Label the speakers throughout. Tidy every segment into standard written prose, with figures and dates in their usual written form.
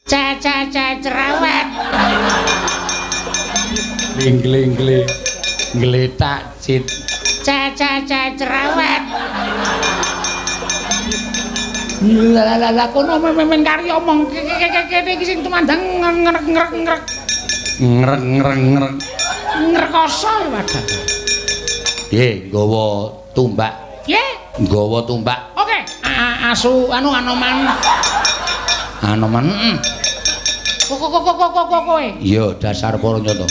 Speaker 1: Cerewet.
Speaker 2: Gling ngletak cit.
Speaker 1: Cerewet. Lah kono men kari omong kene iki sing tumandang ngrek. Ngrekoso wadah.
Speaker 2: Nggih, nggawa tumbak.
Speaker 1: Nggih.
Speaker 2: Nggawa tumbak.
Speaker 1: Oke. Asu Anoman.
Speaker 2: Anoman.
Speaker 1: Kowe.
Speaker 2: Iya, dasar para nyata.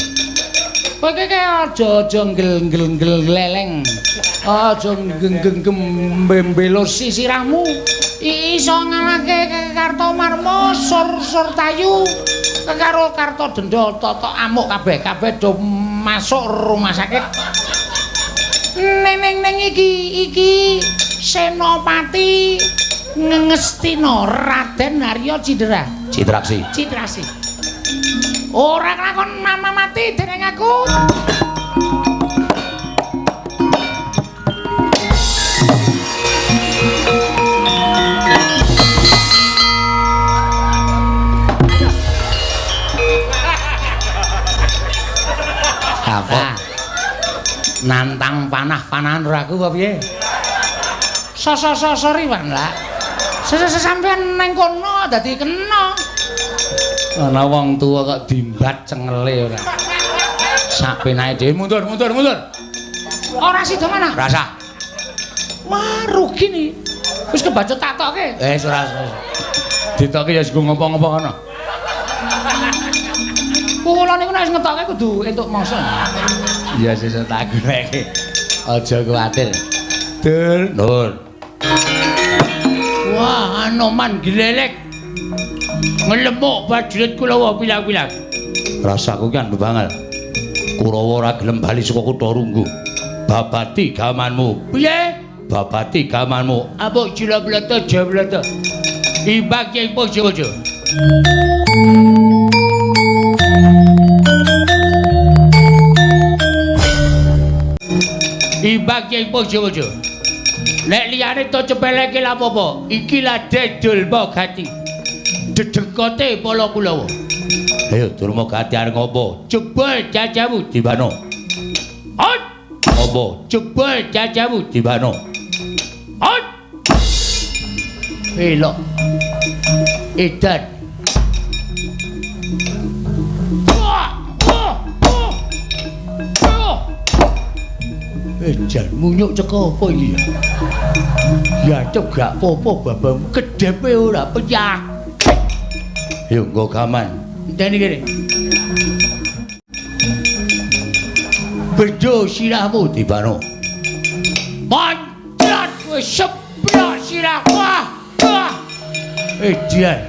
Speaker 1: Kowe iki aja gleleng. Aja gembembelo sisirahmu. Iso ngalahke Kartomarma sur tayu karo Kartodendra totok amuk kabeh do masuk rumah sakit. Neng iki Senopati Ngestina Raden Harya Citraksi. Ora kelakon mama mati dening aku.
Speaker 2: Apa? Nantang panah-panahan raku apa piye?
Speaker 1: Sorry Wan lah. Sampeyan neng kono dadi kena.
Speaker 2: Ana wong tuwa kok dimbat cengele ora. Sak penae dhewe mundur.
Speaker 1: Ora sida mana?
Speaker 2: Rasa.
Speaker 1: Wah, rugi nih. Wis kebacut tak tokke.
Speaker 2: Ora. Ditokke ya sing ngopo-ngopo ngono.
Speaker 1: Kula niku nek ngetokke kudu entuk mangsa.
Speaker 2: Ya sesuk tak goleke. Aja kuwatir. Nur. Wah, Anoman glelek. Ngelemuk prajurit Kurawa pilang-pilang. Rasaku kan bebangal. Kurawa ora gelem bali saka kutha Runggu. Babati gamanmu. Piye? Babati gamanmu. Apa jila-blata jablata. Imbang yang pojo-pojo. Imbang yang pojo-pojo. Nek liyane to cepeleke lha apa? Iki lah dedul Mogati. Dedengkote Pala Kulawa. Ayo Durma Gati areng apa? Jebul jajamu dibano. Hot! Apa? Jebul jajamu dibano. Hot! Elok. Edan. Edan munyuk ceko apa iki ya? Ya cep gak apa-apa babam kedepe ora pecah. Yo nggo gaman. Enteni kene. Bedo sirahmu dibano. Pancrat wis seblak sirah. Wah. Edan.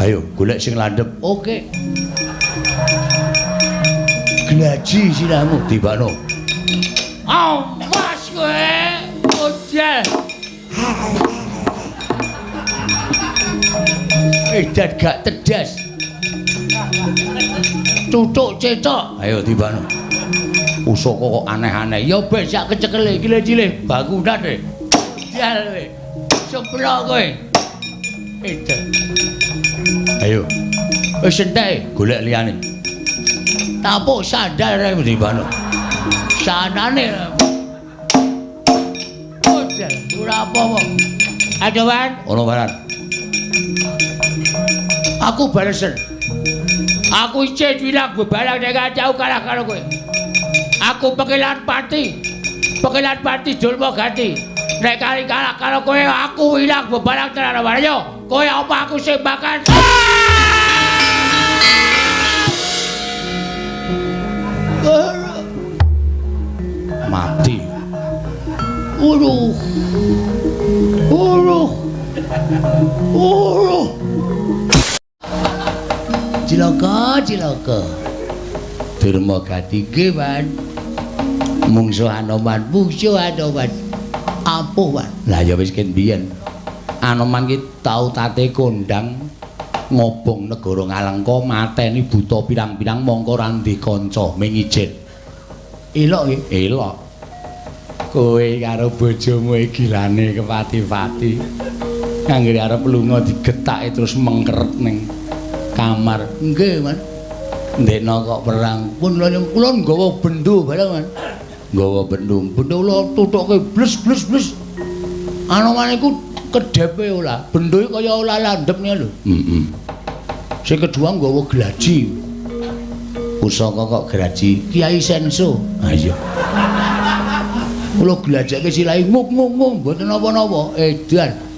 Speaker 2: Ayo golek sing landhep. Oke. Glaji sirahmu dibano. Mas kowe ojel. Edan gak tedas. Cucuk cecok. Ayo dibano. Usaka kok aneh-aneh. Ya wis sak kecekele iki cilik bangunan e. Jal kowe. Seblok kowe. Edan. Ayo. Wis entek golek liyane. Tapuk sandal ae dibano. Sanane. Ojel ora apa-apa. Ayo Wan, ono baran. Aku balesen. Aku icin bilang bebalang dengan jauh kalah karo kowe. Aku Pekilan Pati Durma Gati. Nek kali kalah karo kowe aku ilang bebalang tenan wae. Yo, kowe apa aku sing bakal mati. Uruh. Cilaka. Durma Gati ge Wan. Mungsuh Anoman. Apa Wan? Lah ya wis ken Anoman ki tau tate kondang ngobong negara Ngalengka mateni buta pirang-pirang mongko ra ndek kanca ming ijin. Elok ki? Elok. Kowe karo bojomu iki gilane kepati-pati. Anggere arep lunga digetake terus mengkeret ning Amar. Nggih, Man. Ndekno kok perang. Pun kula nggawa bendho bareng, Man. Nggawa bendho. Bendho kula tutuke bles. Anoman iku kedhepe ora. Bendho kaya ora landhep niku lho. Heeh. Sing kedua nggawa glaji. Pusaka kok glaji Kiai Senso. Ha iya. Kula glajake silahe nguk mboten napa-napa. Edan.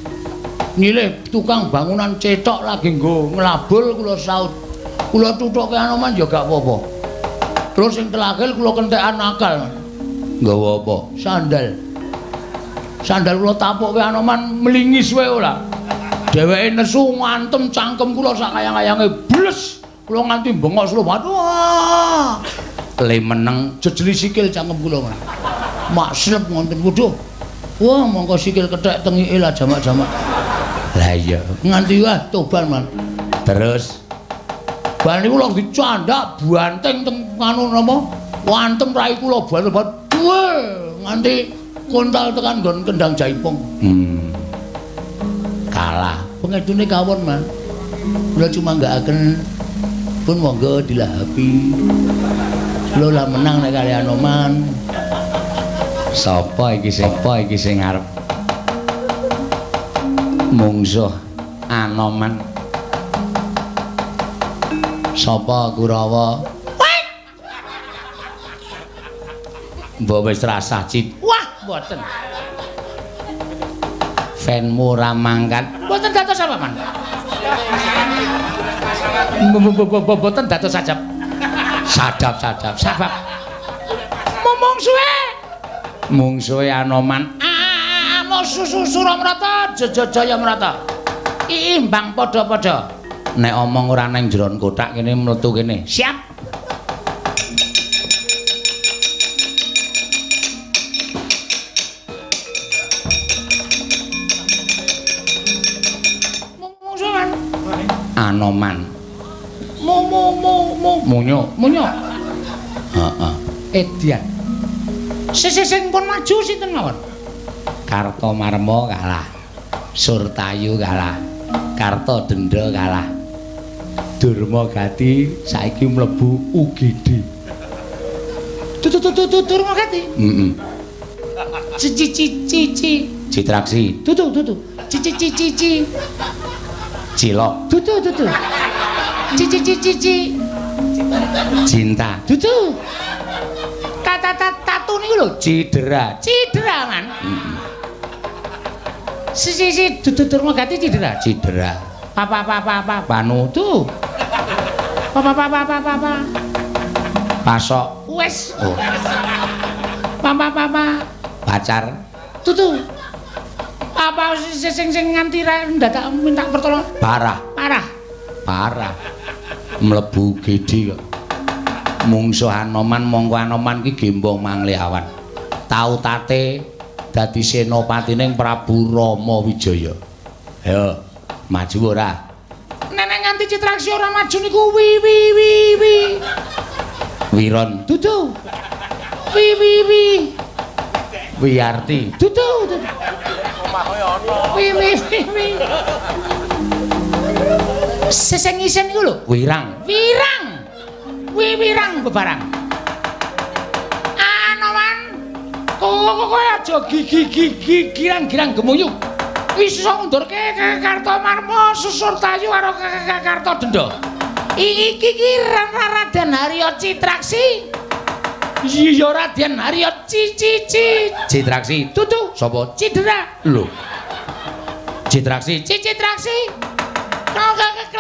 Speaker 2: Nilih tukang bangunan cetok lagi nggo nglabul kula saut. Kula tutuke Anoman ya gak apa-apa. Terus sing terakhir kula kentekan akal. Nggawa apa? Sandal. Sandal kula tapukke Anoman mlingis wae ora. Dheweke nesu ngantem cangkem kula sak kayang-kayange bles. Kula nganti bengok slow banget. Wah. Le meneng jejeli sikil cangkem kula. Mak slep ngonten waduh. Wah, mongko sikil kethek tengike lah jamak-jamak. Lah iya, nganti wah toban, Man. Terus bar niku kula dicandak banteng teng anu napa? Wantem rai kula banget. Nganti kontal tekan nggon kendang jaipong. Kalah. Pengedune kawon, Man. Kula cuma nggakaken pun monggo dilahapi. Kula lah menang nek kali Anoman. Sapa iki sing arep mungsuh Anoman? Sapa Kurawa? Mbok wis rasah cit. Wah, mboten. Fanmu ora mangkat. Mboten dados apa, Man? Mboten dados sajab. Sadap. Sabab. Mungsuhe Anoman. Suramrata, Jayamrata. Imbang padha-padha. Nek omong ora nang jeron kotak kene mletu kene. Siap. Mungsuhan. Anoman. Munyo. Heeh. Edian. Sing pun maju sinten mawon? Kartomarma kalah. Surtayu kalah. Kartodendra kalah. Durmagati saiki mlebu UGD. Durmagati? Heeh. Cici. Citraksi. Tutu. Cici. Cilok. Tutu. Cici. Cinta. Tutu. Tatu niku lho, Cidera, Man. Si Durmagati Cidera. Papa. Panu tuh. Papa. Pasok. Wes. Oh. Papa. Pacar. Tutu. Apa sing nganti ndadak minta pertolongan? Parah. Mlebu gede kok. Mungsuh Anoman mongko Anoman ki gembong mangliawan. Tau tate dadi senopatining Prabu Rama Wijaya. Ayo, maju ora? Nenek nganti Citraksi ora maju niku wi. Wiron. Dudu. Wi. Wiyarti. Dudu. Wi. Seseng isen niku lho, Wirang. Wirang bebarang. Anoman. Kowe aja girang-girang gemuyu. Wis iso ngundurke Kartomarma Susurtayu karo Kartodendra. Iki Raden Harya Citraksi. Iya Raden Harya Citraksi. Tutu. Sapa? Cidera. Lho. Citraksi.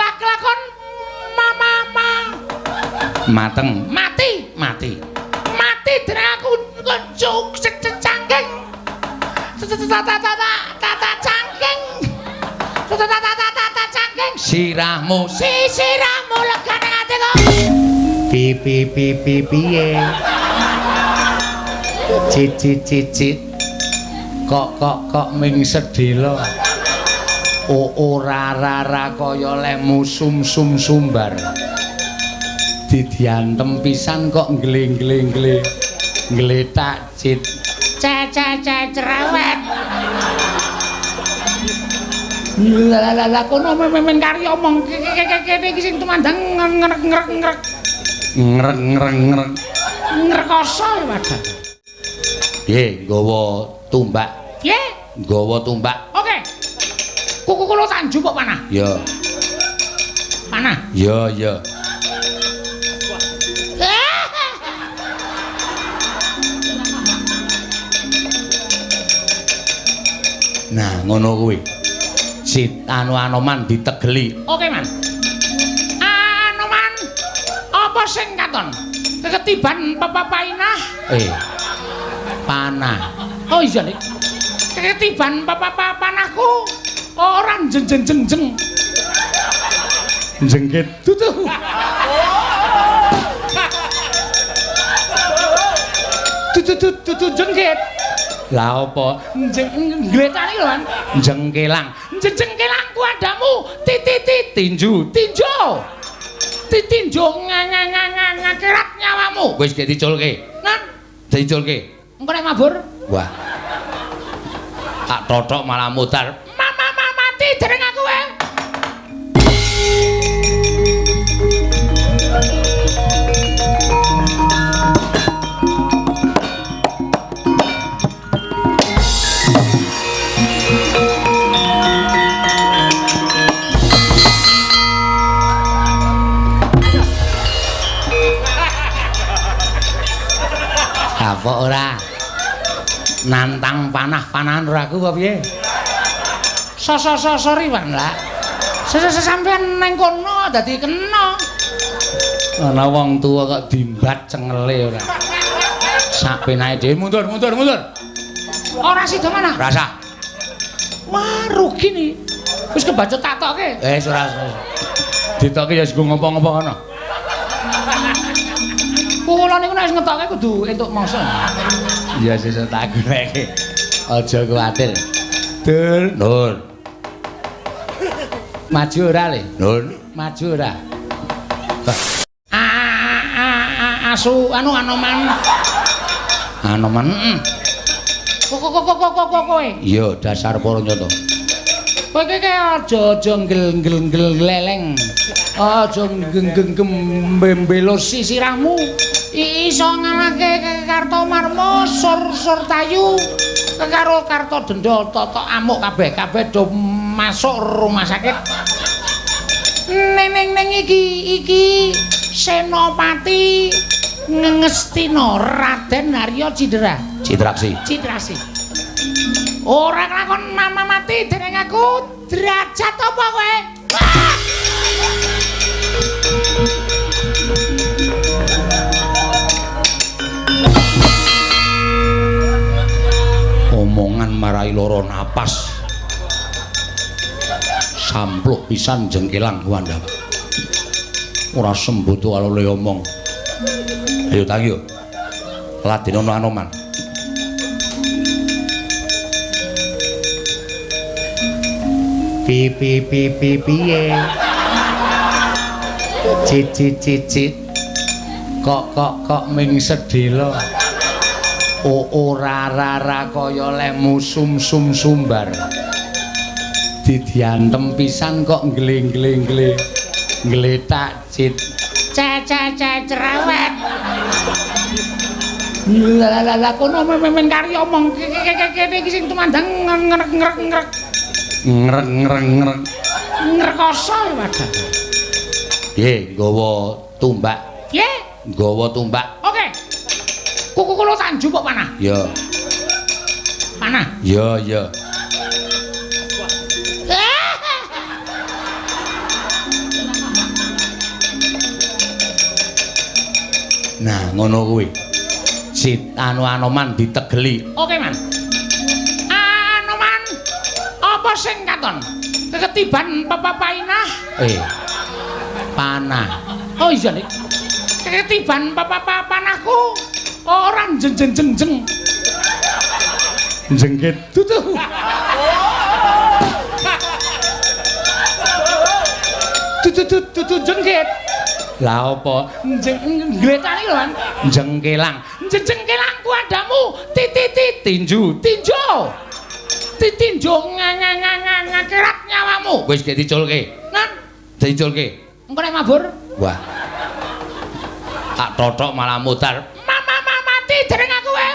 Speaker 2: Kelakon mama. Mateng. Mati dene aku kencuk cangking. Tata cangking. Sirahmu legane atiku. Piye. Cicit. Kok ming sedhela. Ora kaya lemu sumbar. Diantem pisan kok ngletak cit. Cerewet. Lah kono men karya omong
Speaker 1: kene iki sing tumandang ngrek-ngrek.
Speaker 2: Ngrek.
Speaker 1: Ngrekoso wadah.
Speaker 2: Nggih, nggawa tumbak.
Speaker 1: Nggih.
Speaker 2: Nggawa tumbak.
Speaker 1: Oke. Kuku kula tanju kok panah.
Speaker 2: Ya.
Speaker 1: Panah.
Speaker 2: Ya. Nah, ngono kuwi. Anoman ditegeli.
Speaker 1: Oke, Man. Anoman. Apa sing katon? Keketiban papapainah.
Speaker 2: Panah.
Speaker 1: Oh iya nih. Keketiban panahku ora jeng.
Speaker 2: Jengket tutu.
Speaker 1: Tutu jengket.
Speaker 2: Lah apa?
Speaker 1: Gletane lho, Man.
Speaker 2: Jengkelang.
Speaker 1: Jengkelang kuadamu. Tinju. Tinju ngakerat nyawamu.
Speaker 2: Wis gek diculke.
Speaker 1: Nan,
Speaker 2: Diculke.
Speaker 1: engko nek mabur.
Speaker 2: Wah. Tak totok malah mutar.
Speaker 1: Mama mati dereng aku wae.
Speaker 2: Apa ora? Nantang panah-panahan ora aku apa piye?
Speaker 1: Sorry, Wan lah. Sampeyan nang kono dadi kena.
Speaker 2: Ana wong tuwa kok dimbat cengele ora. Sak penake dhewe mundur.
Speaker 1: Ora sida mana?
Speaker 2: Rasa.
Speaker 1: Wah, rugi nih. Wis kebacut tak tokke.
Speaker 2: Ora. Ditokke ya sing ngopo-ngopo ngono.
Speaker 1: Kula niku nek wis ngetokke kudu entuk mangsa.
Speaker 2: Ya sesuk tak gunake. Aja kuwatir. Nur. Maju ora, Le? Nur, maju ora?
Speaker 1: Asu Anoman.
Speaker 2: Anoman.
Speaker 1: Kowe.
Speaker 2: Iya, dasar para nyata.
Speaker 1: Kowe iki aja nggel leleng. Aja gembelo sisirahmu. Iso ngalahke Karto Marmo, Sur Tayu, karo Karto Denda, Toto Amuk kabeh do masuk rumah sakit. Neng iki Senopati Ngestina Raden Harya Cidraksi. Ora kelakon mama mati dening aku derajat apa kowe?
Speaker 2: Omongan marai loro napas. Sampluk pisan jengkelang Wanda. Ora sembutu alole omong. Ayo tangi yo. Ladenono Anoman. Piye. Cicit. Kok ming sedhela. Ora kaya lemu sumbar. Didiantem pisan kok ngleng-ngleng ngletak cit.
Speaker 1: Cerewet. Lah kono men kari omong kene iki sing tumandang ngrek. Ngrekoso wadah.
Speaker 2: Nggih, nggawa tumbak.
Speaker 1: Nggih.
Speaker 2: Nggawa tumbak.
Speaker 1: Oke. Kuku kula tanju kok panah.
Speaker 2: Ya.
Speaker 1: Panah.
Speaker 2: Ya. Nah, ngono kuwi. Anoman ditegeli.
Speaker 1: Oke, Man. Anoman. Apa sing katon? Keketiban papapainah.
Speaker 2: Panah.
Speaker 1: Oh iya nih. Keketiban panahku ora jeng.
Speaker 2: Jengket tutu.
Speaker 1: Tutu jengket.
Speaker 2: Lah apa?
Speaker 1: Gletane lho, Man.
Speaker 2: Jengkelang.
Speaker 1: Jengkelang kuadamu. Tinju. Tinju ngakerat nyawamu.
Speaker 2: Wis gek diculke.
Speaker 1: Nan,
Speaker 2: Diculke.
Speaker 1: Engko nek mabur.
Speaker 2: Wah. Tak totok malah mutar.
Speaker 1: Mama mati dereng aku wae.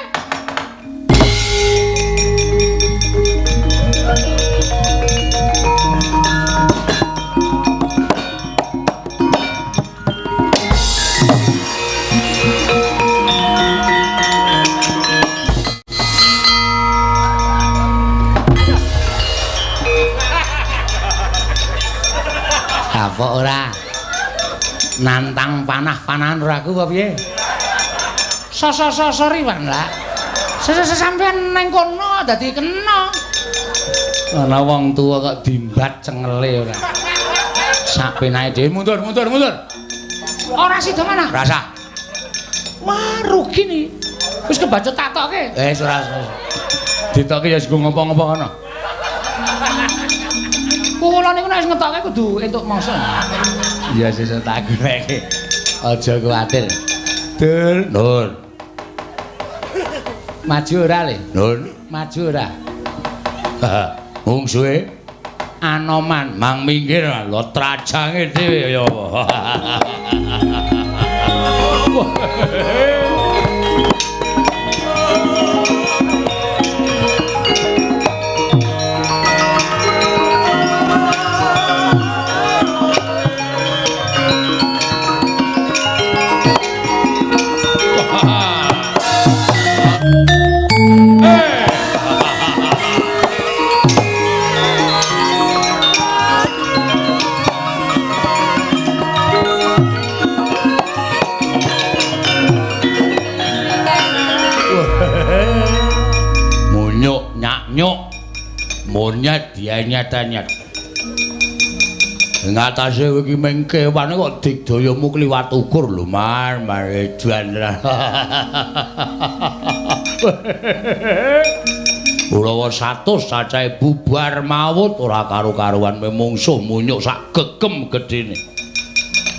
Speaker 2: Apa ora? Nantang panah-panahan ora aku apa piye?
Speaker 1: Sorry Wan lah. Sampeyan nang kono dadi kena.
Speaker 2: Ana wong tuwa kok dimbat cengele ora. Sak penae dhewe mundur.
Speaker 1: Ora sida mana?
Speaker 2: Rasa.
Speaker 1: Wah, rugi nih. Wis kebacut tak tokke.
Speaker 2: Ora. Ditokke ya sing ngopo-ngopo kono.
Speaker 1: Kula niku nek ngetokke kudu entuk mangsa.
Speaker 2: Ya sesuk tak goleki. Aja kuwatir. Nur. Maju ora le? Nur, maju ora? Mungsuhe Anoman mang minggir lho trajange dhewe ya apa. Monyet dia nyat-nyat. Ngatase iki meng kewan kok digdayamu kliwat ukur lho, Marejan. Ulawa 100 cacahe bubar mawut ora karo-karuan memungsuh munyuk sak gegem gedene.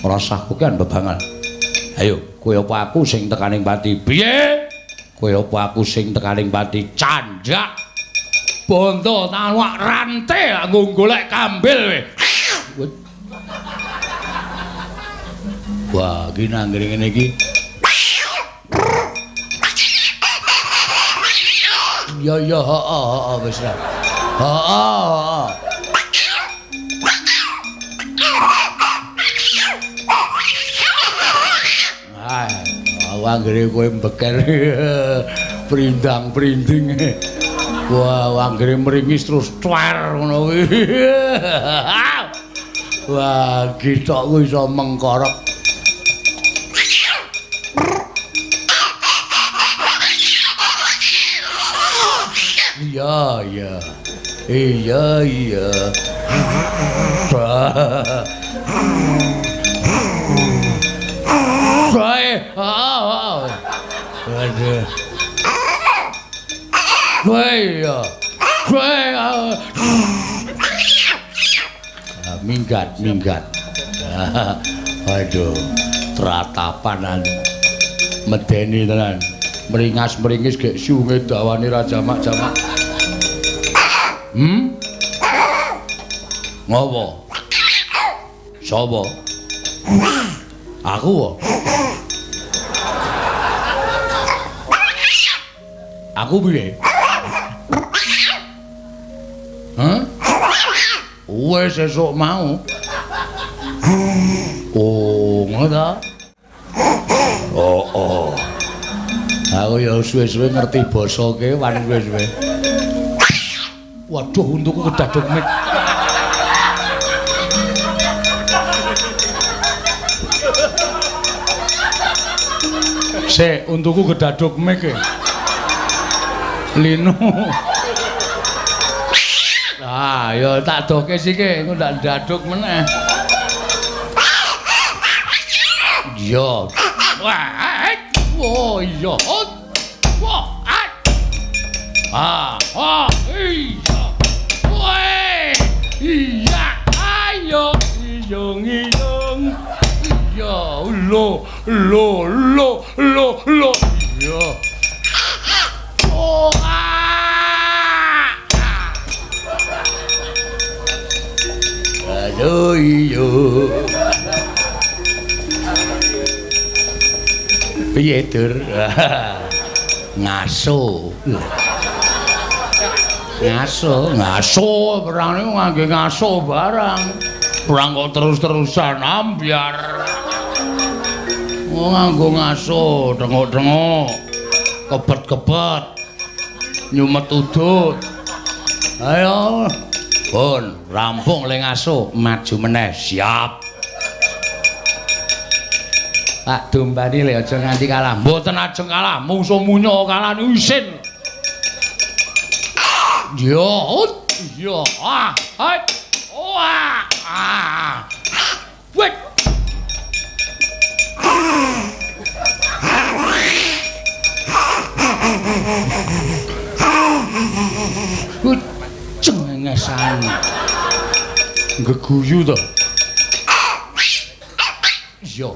Speaker 2: Ora sah kuwi kan bebangal. Ayo, kowe apa aku sing tekaning pati? Piye? Kowe apa aku sing tekaning pati? Canjak. Bondo tanwak rantai nggo golek kambil we. Wah, iki nang ngene iki. Ya heeh wis lah. Heeh. Anggere kowe mbeker prindang-prinding. Wah, anggere meringis terus twer ngono kuwi. Wah, gitok kuwi iso mengkorok. Iya. Aduh. Minggat. Aduh, tratapan medeni tenan. Meringas-meringis gek sunge dawane ra jamak-jamak. Ngopo? Sopo? Aku wae. Aku piye? Wes sesuk mau. Oh, ngono ta? Oh. Aku ya suwe-suwe ngerti basa kewan suwe-suwe. Waduh, untukku kedaduk mik. Untukku kedaduk mik. Lino. Ah, ya tak doke sike, engko ndak daduk meneh. Yo. Wah. Oh, iya. Wah. Iya. Weh. Iya. Ayo iyong. Iya, lo. Iya. Oh. Aduh iyo Piye, Dur? Ngaso. Ngaso perang niku ngangge ngaso barang. Perang kok terus-terusan ambyar. Oh nganggo ngaso, dengok-dengok. Kebet-kebet. Nyumet udut. Ayo. Pun, rampung le ngaso, maju meneh, siap. Pak Dombani le aja nganti kalah. Mboten ajeng kalah, musuh munyo kalah niku isin. Yo, yo, hai. Wah, wet. Cengengesan. Geguyu to. Yo.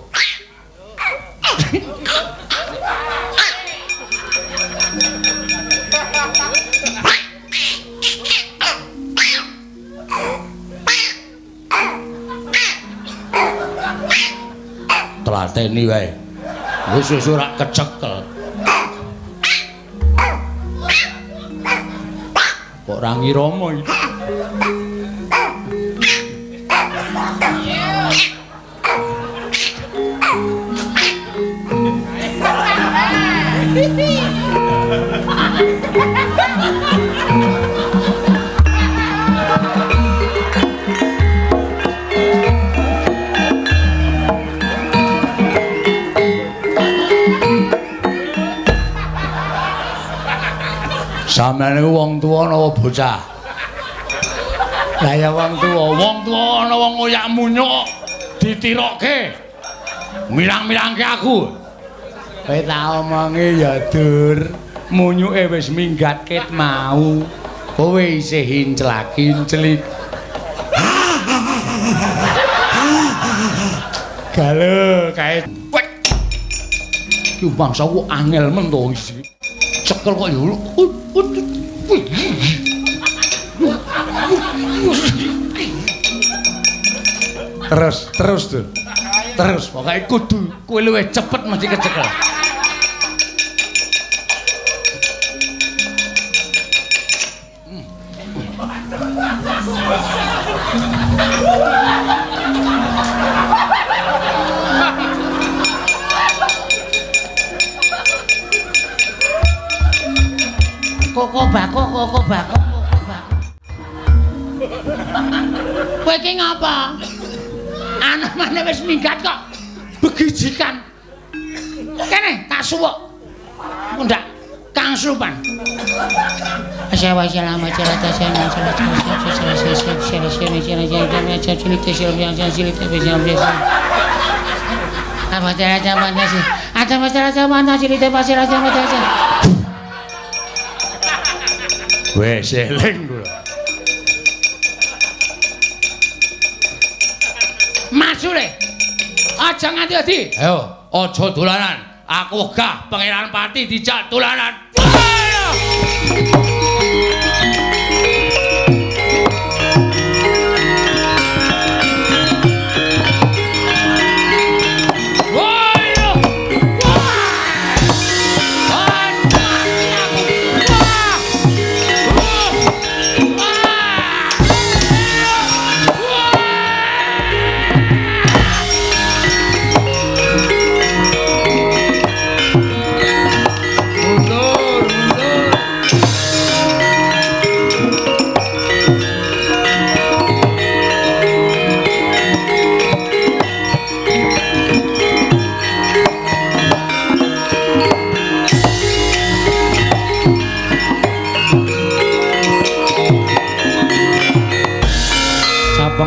Speaker 2: Tlateni wae. Wis ora kecekel. Kok ra ngirama iki. Sampeyan niku wong tuwa napa bocah? Lah ya wong tuwa ana wong ngoyak munyuk ditirokke. Mirang-mirangke aku. Kowe tak omongi ya, Dur. Munyuke wis minggat ket mau. Kowe isih hinclak-hinclik. Gale kae. Ki bangsa ku angel men to isi. Cekel kok ya. Terus Dur. Terus pokoke kudu kowe luwih cepet mesti kecekel.
Speaker 1: Koko bako. Kowe iki ngapa? Anak-anak wis minggat kok. Begijikan. Kene tak suwuk. Mundak Kang Supan. Assalamualaikum
Speaker 2: Wes eling kula.
Speaker 1: Maju le. Aja nganti adi.
Speaker 2: Ayo, aja dolanan. Aku wegah Pangeran Pati dijak dolanan. Ayo.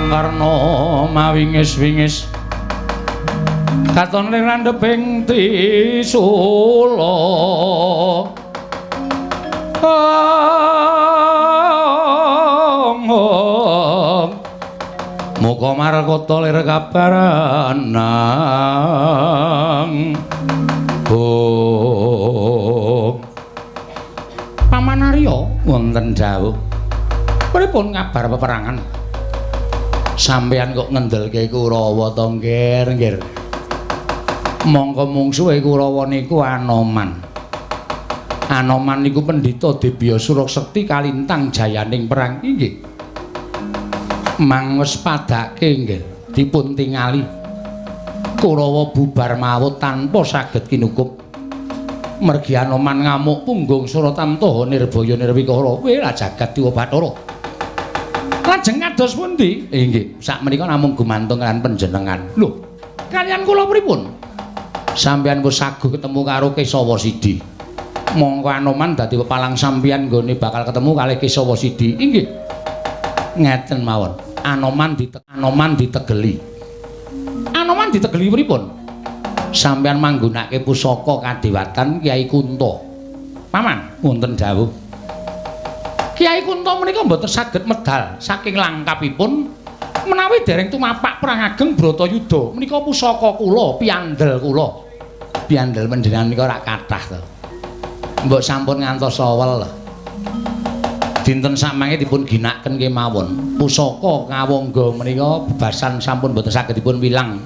Speaker 2: Karno mawingis-wingis katon ning landheping Trisula muga markota lir kabaranang Paman Arya wonten dawuh pripun ngabar peperangan sampeyan kok ngendelke Kurawa to nggir Mongko mungsuhe Kurawa niku Anoman. Anoman niku pendhita Debya Surasekti kalintang jayaning perang inggih. Mangos padake nggih dipun tingali. Kurawa bubar mawut tanpa saged kinukup. Mergi Anoman ngamuk punggung Suratamtaha Nirbaya Nirwikara. Wela jagat Dewa Bathara. Lajeng kados pundi? Inggih, sakmenika namung gumantung kalian panjenengan. Lho, kalian kula pripun? Sampeyan wis saguh ketemu karo Kesawa Sidi. Mongko Anoman dadi pepalang sampeyan nggone bakal ketemu kalih Kesawa Sidi. Inggih. Ngeten mawon. Anoman ditegeli. Anoman ditegeli pripun? Sampeyan manggunake pusaka kadewatan Kyai Kunto. Paman, wonten dawuh. Kyai Kunto menika mboten saged medal saking langkapipun menawi dereng tumapak perang ageng Bratayuda. Menika pusaka kula, piandel kula. Piandel panjenengan menika ora kathah to. Mbok sampun ngantos sawel. Dinten samangke dipun ginakaken kemawon. Pusaka kawangga menika bebasan sampun mboten saged dipun wilang.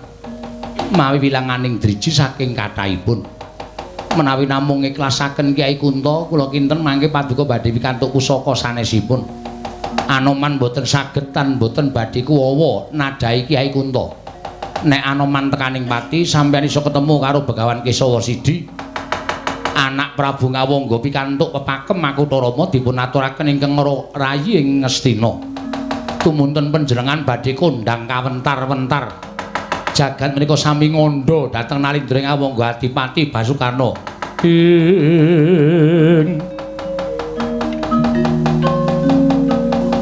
Speaker 2: Mawi wilanganing driji saking kathahipun. Menawi namung ikhlasaken Kyai Kunto, kula kinten mangke paduka badhe pikantuk pusaka sanesipun. Anoman mboten saged tan mboten badhe kuwawa nadhahi Kyai Kunto. Nek Anoman tekaning pati sampeyan iso ketemu karo Begawan Kesawa Sidi. Anak Prabu Ngawangga pikantuk pepakem Makutha Rama dipun aturaken ingkang rayi ing Ngastina. Tumuntun panjenengan badhe kondhang kawentar-wentar. Jagat menika sami ngondo dhateng Nalindra Ngawangga Adipati Basukarna.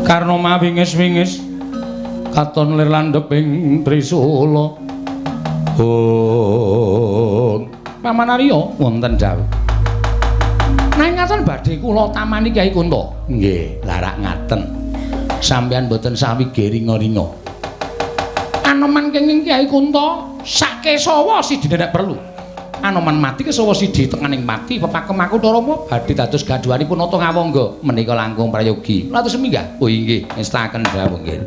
Speaker 2: Karna mawingis-wingis katon lir landheping Trisula. Paman Arya wonten dawuh. Nanging ngaten badhe kula tamani Kyai Kunto. Nggih, larak ngaten. Sampeyan mboten sawi ringa-ringa. Anoman kenging Kyai Kunto sak Kesawa Sidi nek perlu. Anoman mati Kesawa Sidi tenganing mati pepakem Makutha Rama badhe dados gaduhanipun Nata Ngawangga menika langkung prayogi. Latus seminggah. Oh inggih, ngestaken dawuh nggih.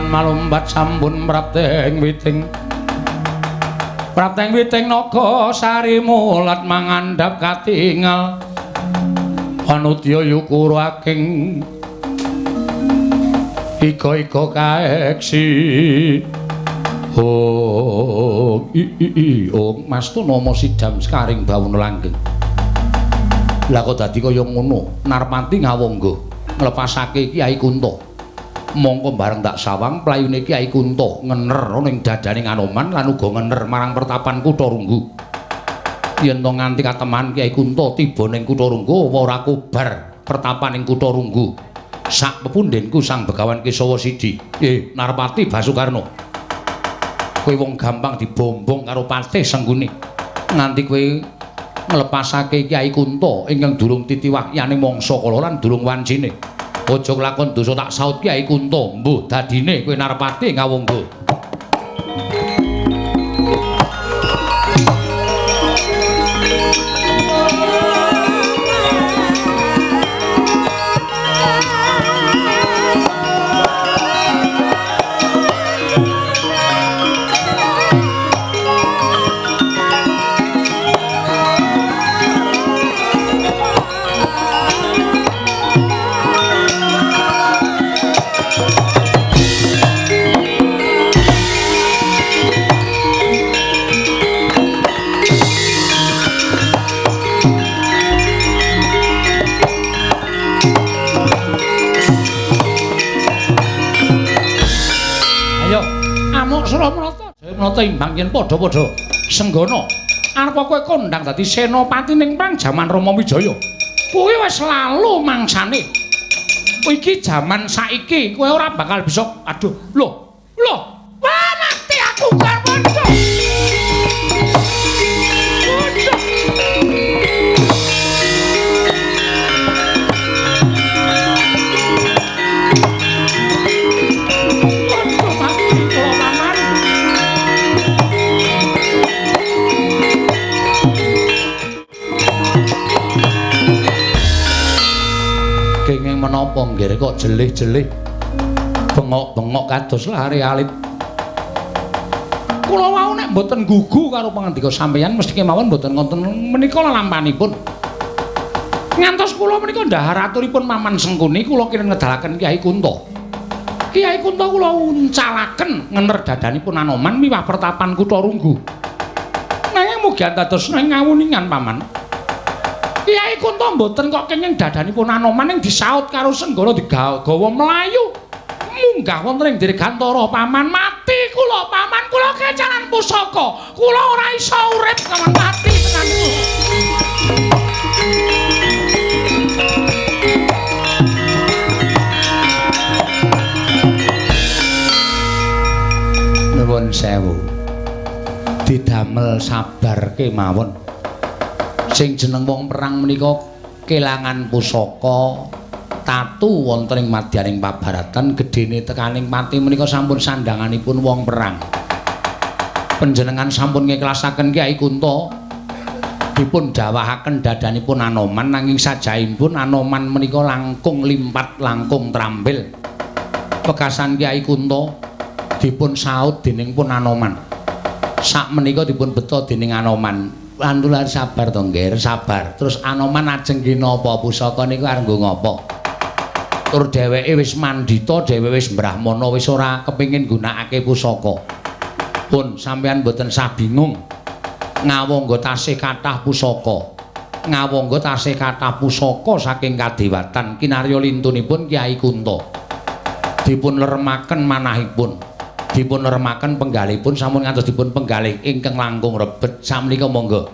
Speaker 2: Malumpat sampun prapteng witing naga sari mulat mangandhap katingal Anudya Yukura aking ika kaeksi Mastuna sidam skaring bawuna langgeng. Lah kok dadi kaya ngono Narpati Ngawangga nglepasake Kyai Kunto. Mongko bareng tak sawang playune Kyai Kunto ngener ning dadaning Anoman lan uga ngener marang pertapan Kutharunggu. Yen to nganti kateman Kyai Kunto tiba ning Kutharunggu apa ora kobar pertapaning Kutharunggu. Sak pepundhenku Sang Begawan Kesawa Sidi. Narpati Basukarna. Kowe wong gampang dibombong karo Patih Sengguni. Nganti kowe nglepasake Kyai Kunto ingkang durung titiwahyaning mangsa kala lan durung wancine. Aja nglakon dosa tak saut Kyai Kunto, mbuh dadine kowe Narpati Ngawangga.
Speaker 1: winata imbang yen padha-padha senggana. Arep kowe kondang dadi senopati ning perang jaman Rama Wijaya. Kuwi wis lalu mangsane. Iki jaman saiki kowe ora bakal bisa. Aduh, lho. Wah, mati aku garwanca. Kenging menapa nggih kok jelih-jelih bengok-bengok kados lare alit. Kula wau nek mboten gugu karo pangandika sampeyan mesti kemawon mboten wonten menika lalampanipun. Ngantos kula menika ndhahar aturipun Maman Sengkuni kula kirim ngedalaken Kyai Kunta. Kyai Kunta kula uncalaken ngener dadanipun Anoman miwah pertapan Kutha Runggu. Nanging mugi dados ngawuningan Paman. Kyai Kunta mboten kok kenging dadanipun Anoman ing disaut karo Senggara digawa mlayu. Munggah wonten ing Dirgantara Paman mati kula Paman kula kecalan pusaka. Kula ora iso urip Paman mati tenan. Nuwun sewu. Didamel sabar kemawon. Sing jeneng wong perang menika kelangan pusaka tatu wonten ing madyaning pabaratan gedene tekaning pati menika sampun sandanganipun wong perang. Panjenengan sampun ngiklasaken Kyai Kunta dipun dawahaken dadanipun Anoman nanging sajaipun Anoman menika langkung limpat langkung trambil. Pekasan Kyai Kunta dipun saut dening pun Anoman. Sak menika dipun beto dening Anoman. Lantulan sabar to nggih, sabar. Terus Anoman ajeng ki napa pusaka niku arep nggo ngopo? Tur dheweke wis mandita, dheweke wis brahmana, wis ora kepengin gunakake pusaka. Pun sampeyan mboten sah bingung. Ngawangga tasih kathah pusaka. Ngawangga tasih kathah pusaka saking kadewatan kinarya lintunipun Kyai Kunta. Dipun leremaken manahipun. Dipun neremaken penggalipun sampun ngantos dipun penggalih ingkang langkung rebet samangika monggo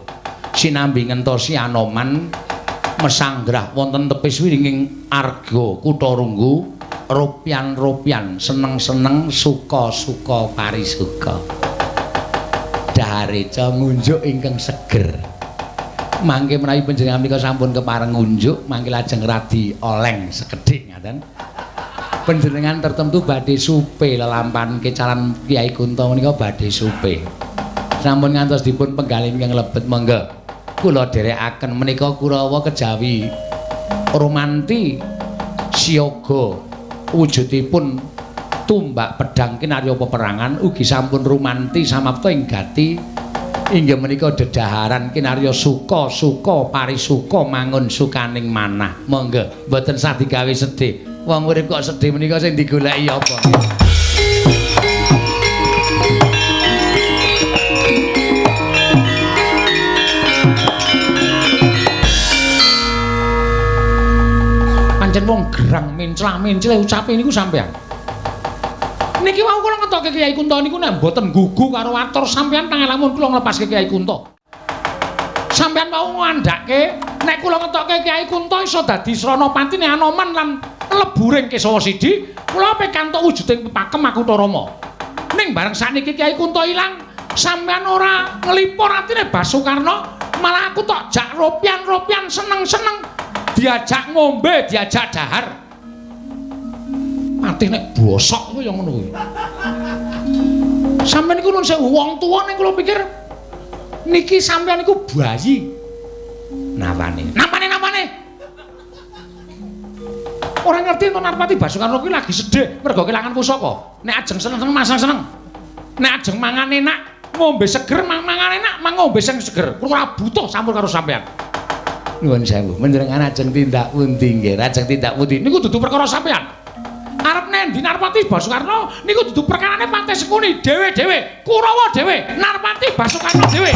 Speaker 1: sinambi ngentosi Anoman mesanggrah wonten tepis wiringing arga Kutha Runggu ropyan-ropyan seneng-seneng suka-suka parisuka dhareca ngunjuk ingkang seger mangke menawi panjenengan menika sampun kepareng ngunjuk mangke lajeng radi oleng sekedhik ngaten. Panjenengan tertentu badhe supe lelampahan kecalan Kyai Kunta menika badhe supe. Sampun ngantos dipun penggalih ingkang lebet monggo. Kula dherekaken menika Kurawa kejawi romanti siyaga wujudipun tumbak pedhang kinarya peperangan ugi sampun rumanti samapta ing gati inggih menika dedaharan kinarya suka-suka parisuka mangun sukaning manah. Monggo mboten sah digawe sedih. Wong urip kok sedih menika sing digoleki apa? Pancen wong gerang menclah-mencleh ucape niku sampean. Niki wau kula ngetoke Kyai Kunta niku nek mboten gugu karo atur sampean pangelamun kula nglepaske Kyai Kunta. Sampean mau ngandhake nek kula ngetoke Kyai Kunta iso dadi sranapatine Anoman lan leburing Kesawa Sidi, kula pikantuk wujuding pepakem Kutha Rama. Ning bareng sakniki Kyai Kunta ilang, sampean ora nglipur atine Basukarna, malah aku tok jak ropyan-ropyan seneng-seneng diajak ngombe, diajak dahar. Mati nek bosok kuwi ya ngono kuwi. Sampeyan niku nun sewu wong tuwa ning kula pikir niki sampeyan niku bayi. Napane? Orang ngerti to Narpati Basukarna kuwi lagi sedih mergo kelangan pusaka. Nek ajeng seneng masang seneng. Nek ajeng mangan enak, ngombe seger, mangan enak, ngombe sing seger. Kuwi ora butuh campur karo sampean. Nuwun sewu, menjenengan ajeng tindak pundi nggih? Ajeng tindak pundi? Niku dudu perkara sampean. Arep nendi Narpati Basukarna niku dudu perkarane Pati Sengkuni dhewe-dhewe, Kurawa dhewe, Narpati Basukarna dhewe.